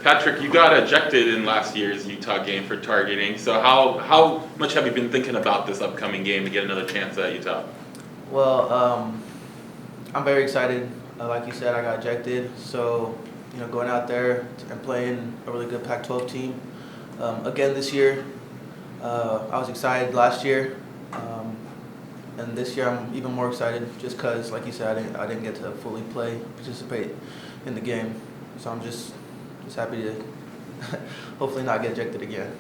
Patrick, you got ejected in last year's Utah game for targeting. So how much have you been thinking about this upcoming game to get another chance at Utah? Well, I'm very excited. Like you said, I got ejected. So, going out there and playing a really good Pac-12 team again this year. I was excited last year, and this year I'm even more excited just because, like you said, I didn't get to fully participate in the game. So I'm just happy to hopefully not get ejected again.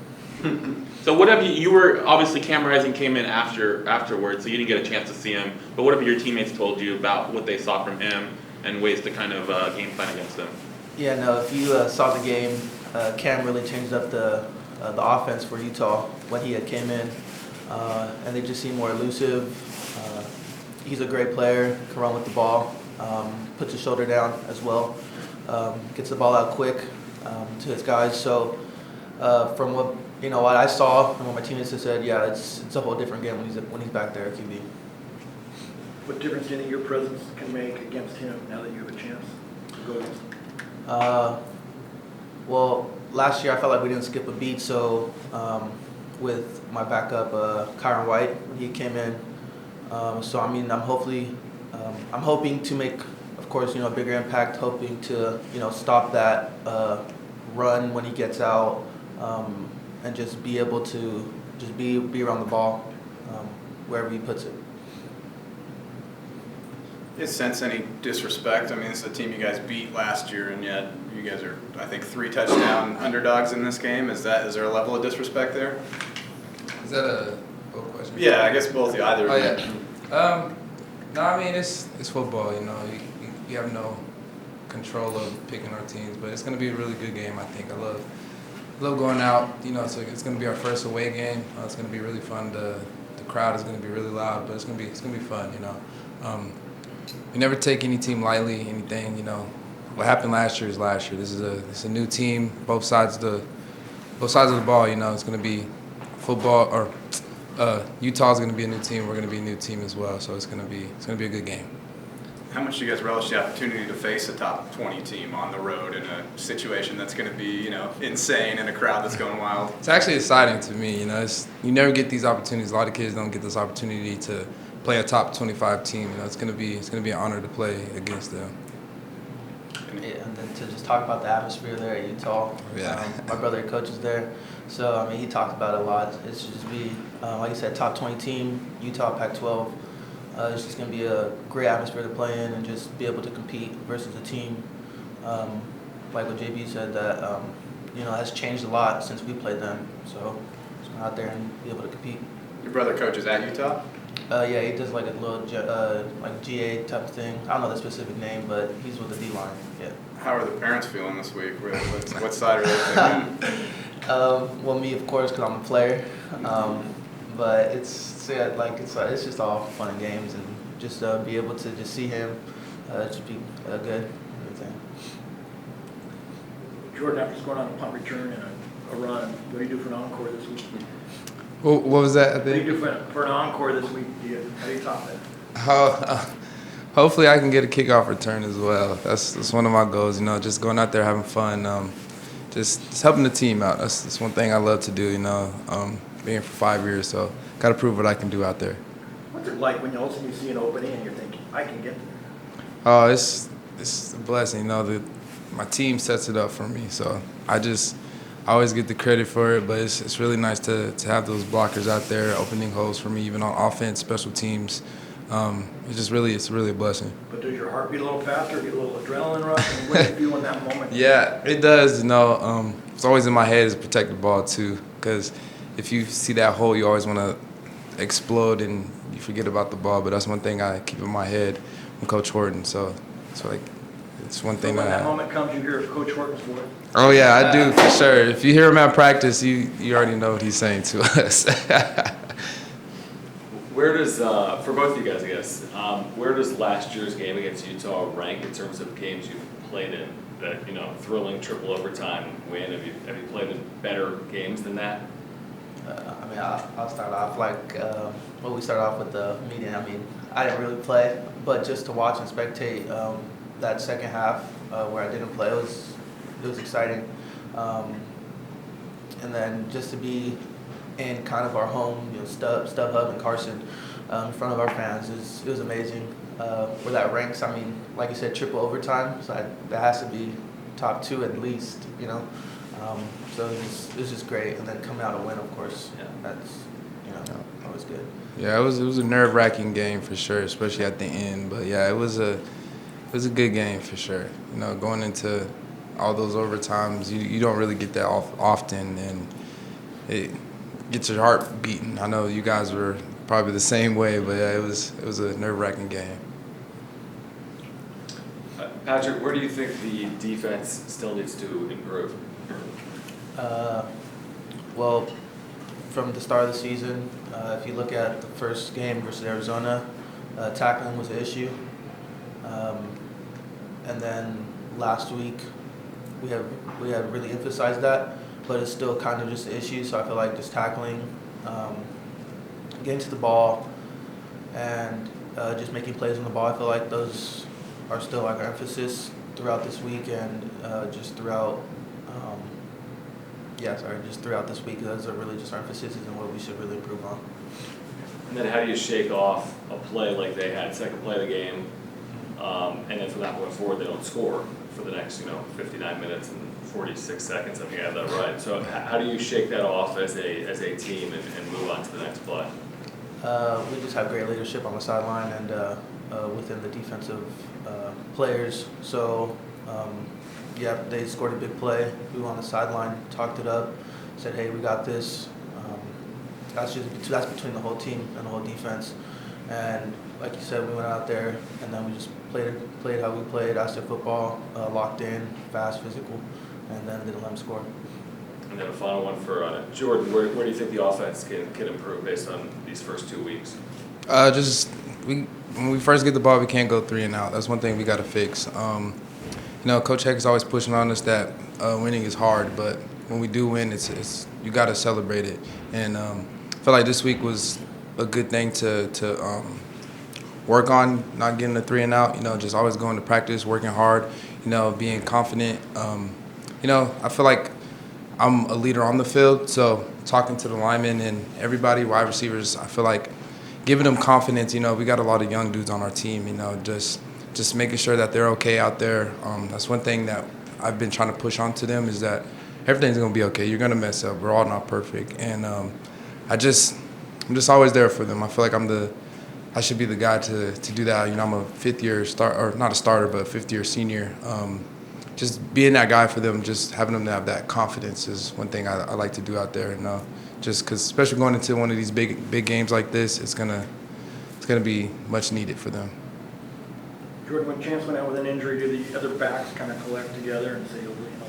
So what have you were obviously Cam Rising came in afterwards, so you didn't get a chance to see him. But what have your teammates told you about what they saw from him and ways to kind of game plan against him? Yeah, no, if you saw the game, Cam really changed up the offense for Utah when he had came in, and they just seem more elusive. He's a great player, can run with the ball, puts his shoulder down as well, gets the ball out quick to his guys. So from what I saw and what my teammates have said, yeah, it's a whole different game when he's back there at QB. What difference do you think your presence can make against him now that you have a chance to go against him? Well, last year I felt like we didn't skip a beat. So with my backup, Kyron White, when he came in. So I mean, I'm hoping to make, of course, a bigger impact. Hoping to stop that run when he gets out, and just be able to just be around the ball wherever he puts it. You sense any disrespect? I mean, it's a team you guys beat last year, and yet you guys are, I think, 3 touchdown underdogs in this game. Is there a level of disrespect there? Is that a both question? Yeah, I guess both. Either. Oh yeah. No, I mean it's football. You have no control of picking our teams, but it's going to be a really good game. I think I love going out. So it's going to be our first away game. It's going to be really fun. The crowd is going to be really loud, but it's going to be fun. We never take any team lightly. Anything. What happened last year is last year. This is a new team. Both sides of the ball. It's going to be football or. Utah's going to be a new team. We're going to be a new team as well. So it's going to be a good game. How much do you guys relish the opportunity to face a top 20 team on the road in a situation that's going to be, insane in a crowd that's going wild? It's actually exciting to me. You never get these opportunities. A lot of kids don't get this opportunity to play a top 25 team. It's going to be an honor to play against them. Yeah, and then to just talk about the atmosphere there at Utah. Yeah. My brother coaches there, so I mean he talked about it a lot. It should just be, like you said, top 20 team, Utah Pac-12. It's just going to be a great atmosphere to play in and just be able to compete versus a team, like what JB said, that has changed a lot since we played them. So just go out there and be able to compete. Your brother coaches at Utah? Yeah, he does like a little like GA type of thing. I don't know the specific name, but he's with the D-line. Yeah. How are the parents feeling this week? What side are they thinking? Well, me of course, because I'm a player. But it's just all fun and games, and just be able to just see him, it should be good. Everything. Jordan, after scoring on a punt return and a run, what do you do for an encore this week? What was that? What do you do for an encore this week? How do you top that? Hopefully I can get a kickoff return as well. That's one of my goals. Just going out there having fun, just helping the team out. That's one thing I love to do. Being for 5 years, so got to prove what I can do out there. What's it like when all of a sudden you see an opening and you're thinking, I can get there? Oh, it's a blessing. My team sets it up for me, so I always get the credit for it. But it's really nice to have those blockers out there opening holes for me, even on offense, special teams. It's really a blessing. But does your heart beat a little faster, get a little adrenaline rush, and what do you feel in that moment? Yeah, it does. It's always in my head is protect the ball too, because if you see that hole, you always want to explode and you forget about the ball. But that's one thing I keep in my head from Coach Horton. So it's one thing when that moment comes, you hear Coach Horton's voice. Oh yeah, I do for sure. If you hear him at practice, you already know what he's saying to us. Where does, for both of you guys, I guess, where does last year's game against Utah rank in terms of games you've played in? That thrilling triple overtime win. Have you played in better games than that? I'll start off we started off with the meeting. I didn't really play, but just to watch and spectate that second half where I didn't play, it was exciting. And then just to be in kind of our home, StubHub and Carson, in front of our fans, it was amazing. Where that ranks, I mean, like you said, triple overtime, so that has to be top 2 at least, So it was just great, and then coming out a win, of course, that's always good. Yeah, it was a nerve-wracking game for sure, especially at the end. But yeah, it was a good game for sure. Going into all those overtimes, you don't really get that often, and it gets your heart beating. I know you guys were probably the same way, but yeah, it was a nerve-wracking game. Patrick, where do you think the defense still needs to improve? Well, from the start of the season, if you look at the first game versus Arizona, tackling was an issue. And then last week, we have really emphasized that, but it's still kind of just an issue. So I feel like just tackling, getting to the ball, and just making plays on the ball. I feel like those are still like our emphasis throughout this week and just throughout. Just throughout this week, those are really just our emphasis and what we should really improve on. And then how do you shake off a play like they had, second play of the game, and then from that point forward, they don't score for the next, 59 minutes and 46 seconds, I think I have that right. So how do you shake that off as a team and move on to the next play? We just have great leadership on the sideline and within the defensive players. So, they scored a big play. We were on the sideline, talked it up, said, "Hey, we got this." That's between the whole team and the whole defense. And like you said, we went out there and then we just played how we played, Aztec football, locked in, fast, physical, and then didn't let them score. And then a final one for Jordan. Where do you think the offense can improve based on these first 2 weeks? When we first get the ball, we can't go 3 and out. That's one thing we got to fix. Coach Heck is always pushing on us that winning is hard, but when we do win, it's you got to celebrate it. And I feel like this week was a good thing to work on, not getting the 3 and out. Just always going to practice, working hard. Being confident. I feel like I'm a leader on the field, so talking to the linemen and everybody, wide receivers, I feel like giving them confidence. We got a lot of young dudes on our team. Just making sure that they're okay out there. That's one thing that I've been trying to push onto them is that everything's gonna be okay. You're gonna mess up. We're all not perfect, and I'm just always there for them. I feel like I should be the guy to do that. I'm a 5th-year or not a starter, but a 5th-year senior. Just being that guy for them, just having them to have that confidence is one thing I like to do out there. And just because, especially going into one of these big games like this, it's gonna be much needed for them. Jordan, when Chance went out with an injury, do the other backs kind of collect together and say,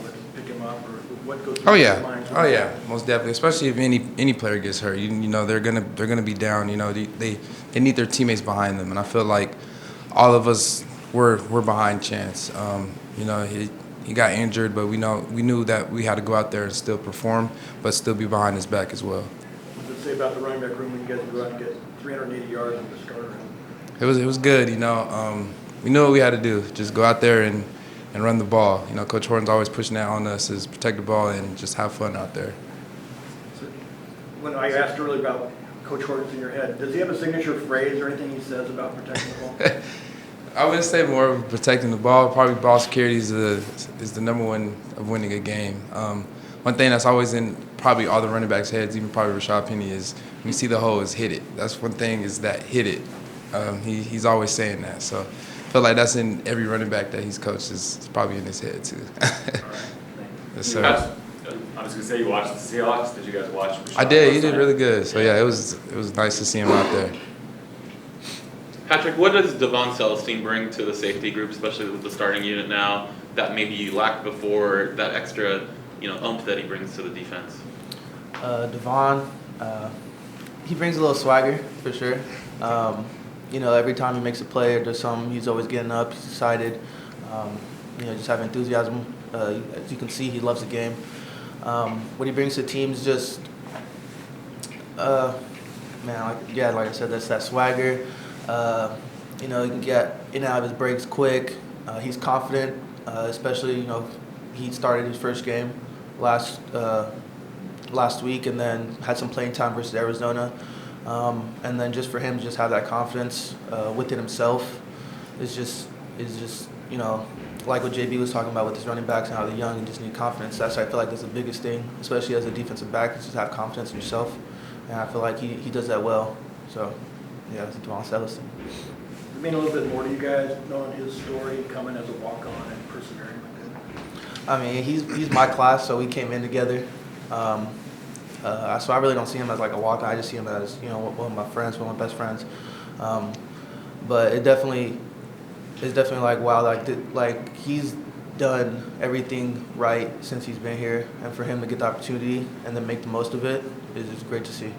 let's pick him up, or what goes through their minds? Oh yeah, most definitely. Especially if any player gets hurt, they're gonna be down. They need their teammates behind them, and I feel like all of us we're behind Chance. He got injured, but we knew that we had to go out there and still perform, but still be behind his back as well. What does it say about the running back room when you guys go out and get 380 yards on the starter? It was good. We knew what we had to do, just go out there and run the ball. Coach Horton's always pushing that on us, is protect the ball and just have fun out there. So when I asked earlier about Coach Horton's in your head, does he have a signature phrase or anything he says about protecting the ball? I wouldn't say more of protecting the ball. Probably ball security is the number one of winning a game. One thing that's always in probably all the running backs' heads, even probably Rashad Penny, is when you see the hole, is hit it. That's one thing, is that hit it. He's always saying that. So I feel like that's in every running back that he's coached. Is probably in his head too. All right. Yes, sir. I was gonna say, you watched the Seahawks. Did you guys watch Rashad? I did. He did really good. So yeah, it was nice to see him out there. Patrick, what does Devon Celestine bring to the safety group, especially with the starting unit now, that maybe you lacked before, that extra, oomph that he brings to the defense? Devon, he brings a little swagger for sure. Every time he makes a play or does something, he's always getting up, he's excited. Just have enthusiasm. As you can see, he loves the game. What he brings to the team is just, like I said, that's that swagger. He can get in and out of his breaks quick. He's confident, especially, he started his first game last week, and then had some playing time versus Arizona. And then just for him to just have that confidence within himself is just you know, like what JB was talking about with his running backs and how they're young and just need confidence. I feel like that's the biggest thing, especially as a defensive back, is just have confidence in yourself. And I feel like he does that well. So, yeah, it's Devon Celestine. It mean a little bit more to you guys knowing his story, coming as a walk-on and persevering like that? I mean, he's my class, so we came in together. So I really don't see him as like a walk-on. I just see him as, you know, one of my friends, one of my best friends. But it's definitely like, wow, like he's done everything right since he's been here, and for him to get the opportunity and then make the most of it is just great to see.